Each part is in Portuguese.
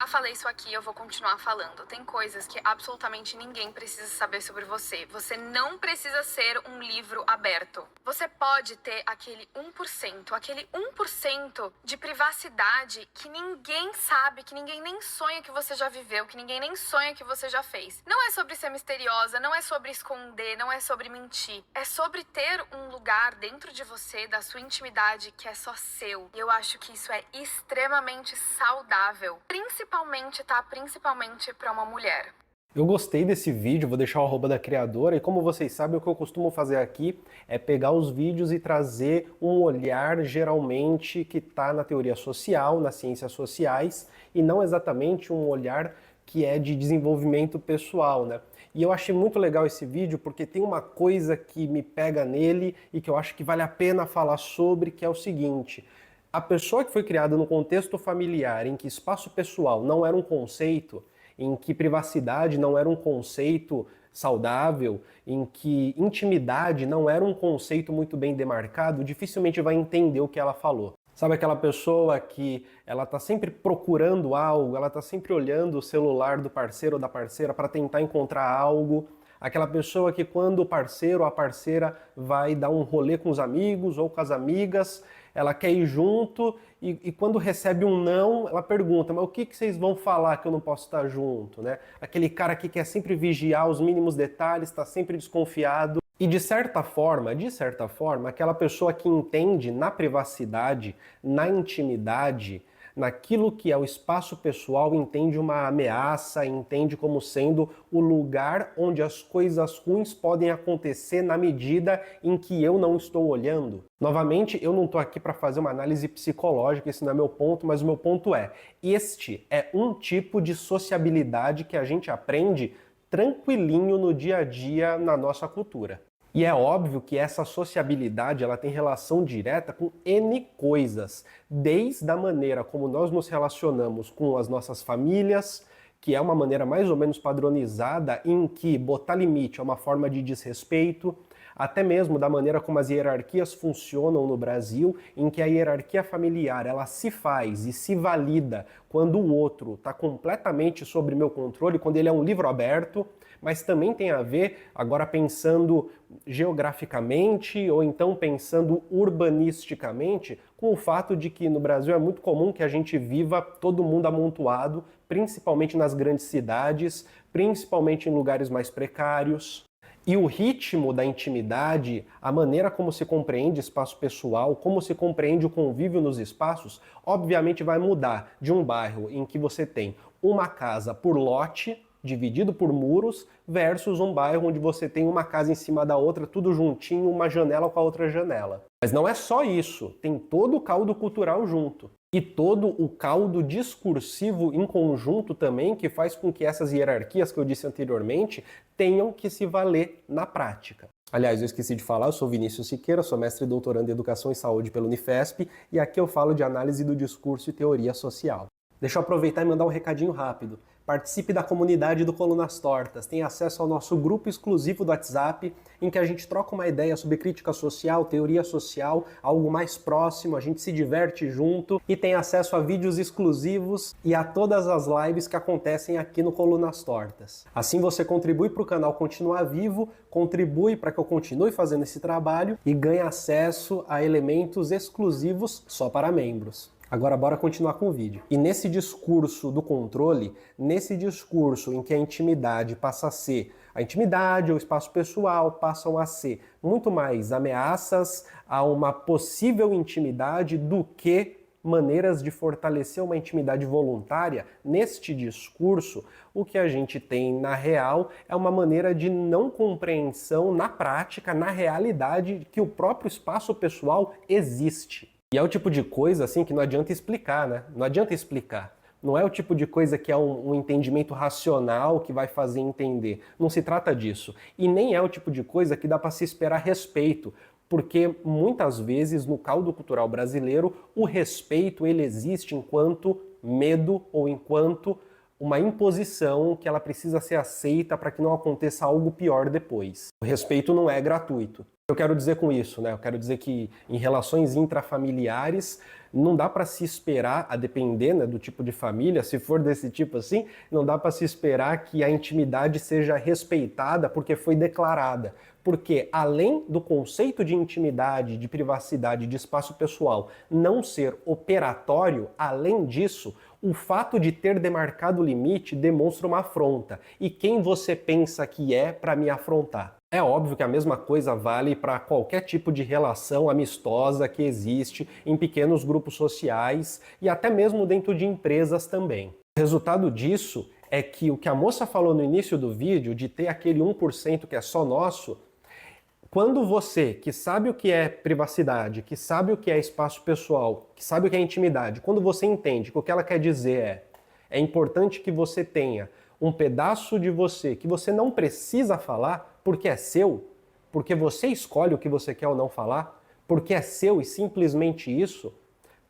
Já falei isso aqui, eu vou continuar falando. Tem coisas que absolutamente ninguém precisa saber sobre você. Você não precisa ser um livro aberto. Você pode ter aquele 1% de privacidade que ninguém sabe, que ninguém nem sonha que você já viveu, que ninguém nem sonha que você já fez. Não é sobre ser misteriosa, não é sobre esconder, não é sobre mentir. É sobre ter um lugar dentro de você, da sua intimidade, que é só seu. E eu acho que isso é extremamente saudável. Principalmente para uma mulher. Eu gostei desse vídeo, vou deixar o arroba da criadora, e como vocês sabem, o que eu costumo fazer aqui é pegar os vídeos e trazer um olhar geralmente que está na teoria social, nas ciências sociais, e não exatamente um olhar que é de desenvolvimento pessoal, né? E eu achei muito legal esse vídeo porque tem uma coisa que me pega nele e que eu acho que vale a pena falar sobre, que é o seguinte: a pessoa que foi criada no contexto familiar, em que espaço pessoal não era um conceito, em que privacidade não era um conceito saudável, em que intimidade não era um conceito muito bem demarcado, dificilmente vai entender o que ela falou. Sabe aquela pessoa que ela tá sempre procurando algo, ela tá sempre olhando o celular do parceiro ou da parceira para tentar encontrar algo? Aquela pessoa que quando o parceiro ou a parceira vai dar um rolê com os amigos ou com as amigas, ela quer ir junto e quando recebe um não, ela pergunta, mas o que vocês vão falar que eu não posso estar junto, né? Aquele cara que quer sempre vigiar os mínimos detalhes, está sempre desconfiado. E de certa forma, aquela pessoa que entende na privacidade, na intimidade, naquilo que é o espaço pessoal, entende uma ameaça, entende como sendo o lugar onde as coisas ruins podem acontecer na medida em que eu não estou olhando. Novamente, eu não estou aqui para fazer uma análise psicológica, esse não é meu ponto, mas o meu ponto é: este é um tipo de sociabilidade que a gente aprende tranquilinho no dia a dia na nossa cultura. E é óbvio que essa sociabilidade ela tem relação direta com N coisas, desde a maneira como nós nos relacionamos com as nossas famílias, que é uma maneira mais ou menos padronizada em que botar limite é uma forma de desrespeito, até mesmo da maneira como as hierarquias funcionam no Brasil, em que a hierarquia familiar ela se faz e se valida quando o outro está completamente sob meu controle, quando ele é um livro aberto, mas também tem a ver, agora pensando geograficamente ou então pensando urbanisticamente, com o fato de que no Brasil é muito comum que a gente viva todo mundo amontoado, principalmente nas grandes cidades, principalmente em lugares mais precários. E o ritmo da intimidade, a maneira como se compreende espaço pessoal, como se compreende o convívio nos espaços, obviamente vai mudar de um bairro em que você tem uma casa por lote, dividido por muros, versus um bairro onde você tem uma casa em cima da outra, tudo juntinho, uma janela com a outra janela. Mas não é só isso, tem todo o caldo cultural junto. E todo o caldo discursivo em conjunto também, que faz com que essas hierarquias que eu disse anteriormente tenham que se valer na prática. Aliás, eu esqueci de falar, eu sou Vinícius Siqueira, sou mestre e doutorando em Educação e Saúde pela Unifesp, e aqui eu falo de análise do discurso e teoria social. Deixa eu aproveitar e mandar um recadinho rápido. Participe da comunidade do Colunas Tortas, tem acesso ao nosso grupo exclusivo do WhatsApp, em que a gente troca uma ideia sobre crítica social, teoria social, algo mais próximo, a gente se diverte junto e tem acesso a vídeos exclusivos e a todas as lives que acontecem aqui no Colunas Tortas. Assim você contribui para o canal continuar vivo, contribui para que eu continue fazendo esse trabalho e ganhe acesso a elementos exclusivos só para membros. Agora bora continuar com o vídeo. E nesse discurso do controle, nesse discurso em que a intimidade passa a ser, a intimidade ou o espaço pessoal passam a ser muito mais ameaças a uma possível intimidade do que maneiras de fortalecer uma intimidade voluntária, neste discurso, o que a gente tem na real é uma maneira de não compreensão na prática, na realidade, que o próprio espaço pessoal existe. E é o tipo de coisa assim que não adianta explicar, né? Não adianta explicar. Não é o tipo de coisa que é um entendimento racional que vai fazer entender. Não se trata disso. E nem é o tipo de coisa que dá para se esperar respeito, porque muitas vezes no caldo cultural brasileiro o respeito ele existe enquanto medo ou enquanto uma imposição que ela precisa ser aceita para que não aconteça algo pior depois. O respeito não é gratuito. Eu quero dizer com isso, né? Eu quero dizer que em relações intrafamiliares Não dá para se esperar, a depender, né, do tipo de família, se for desse tipo assim, não dá para se esperar que a intimidade seja respeitada porque foi declarada. Porque além do conceito de intimidade, de privacidade, de espaço pessoal não ser operatório, além disso, o fato de ter demarcado o limite demonstra uma afronta. E quem você pensa que é para me afrontar? É óbvio que a mesma coisa vale para qualquer tipo de relação amistosa que existe em pequenos grupos sociais e até mesmo dentro de empresas também. O resultado disso é que o que a moça falou no início do vídeo, de ter aquele 1% que é só nosso, quando você, que sabe o que é privacidade, que sabe o que é espaço pessoal, que sabe o que é intimidade, quando você entende que o que ela quer dizer é importante que você tenha um pedaço de você que você não precisa falar porque é seu, porque você escolhe o que você quer ou não falar, porque é seu e simplesmente isso,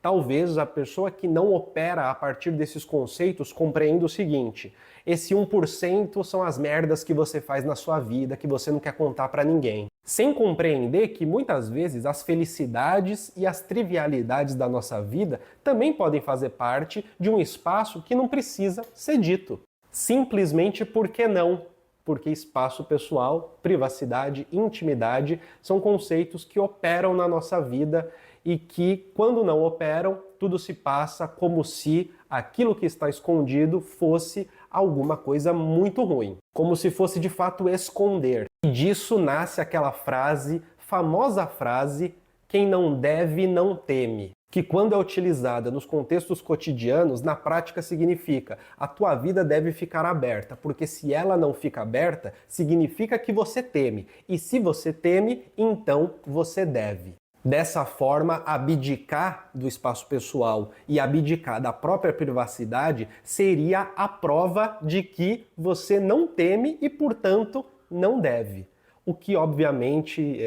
talvez a pessoa que não opera a partir desses conceitos compreenda o seguinte: esse 1% são as merdas que você faz na sua vida que você não quer contar pra ninguém. Sem compreender que muitas vezes as felicidades e as trivialidades da nossa vida também podem fazer parte de um espaço que não precisa ser dito. Simplesmente porque não? Porque espaço pessoal, privacidade, intimidade são conceitos que operam na nossa vida e que, quando não operam, tudo se passa como se aquilo que está escondido fosse alguma coisa muito ruim. Como se fosse de fato esconder. E disso nasce aquela frase, famosa frase, quem não deve não teme. Que quando é utilizada nos contextos cotidianos, na prática significa a tua vida deve ficar aberta, porque se ela não fica aberta, significa que você teme. E se você teme, então você deve. Dessa forma, abdicar do espaço pessoal e abdicar da própria privacidade seria a prova de que você não teme e, portanto, não deve. O que, obviamente,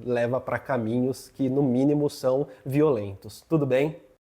leva para caminhos que, no mínimo, são violentos. Tudo bem?